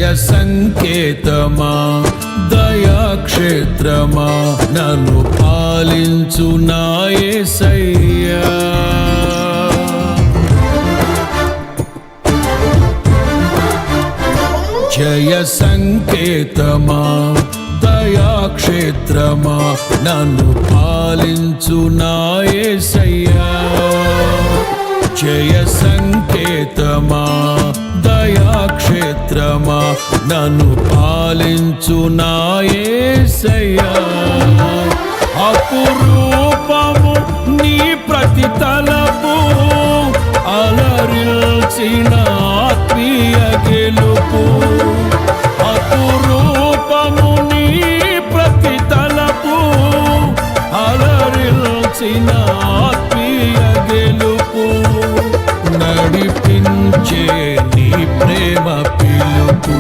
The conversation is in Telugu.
జయ సంకేతమా దయాక్షేత్రమా నన్ను పాలించు నా యేసయ్యా. జయ సంకేతమా దయాక్షేత్రమా నన్ను పాలించు నా యేసయ్యా. జయ సంకేతమా దయాక్షేత్రమా నన్ను పాలించు నా యేసయ్యా. అపురూపము నీ ప్రతి తలపు అలరిల్చిన ఆత్మీయ గెలుపు. అపురూపము నీ ప్రతి తలపు అలరిల్చిన ఆత్మీయ గెలుపు. నడిపించే నీ ప్రేమ పిలుపు.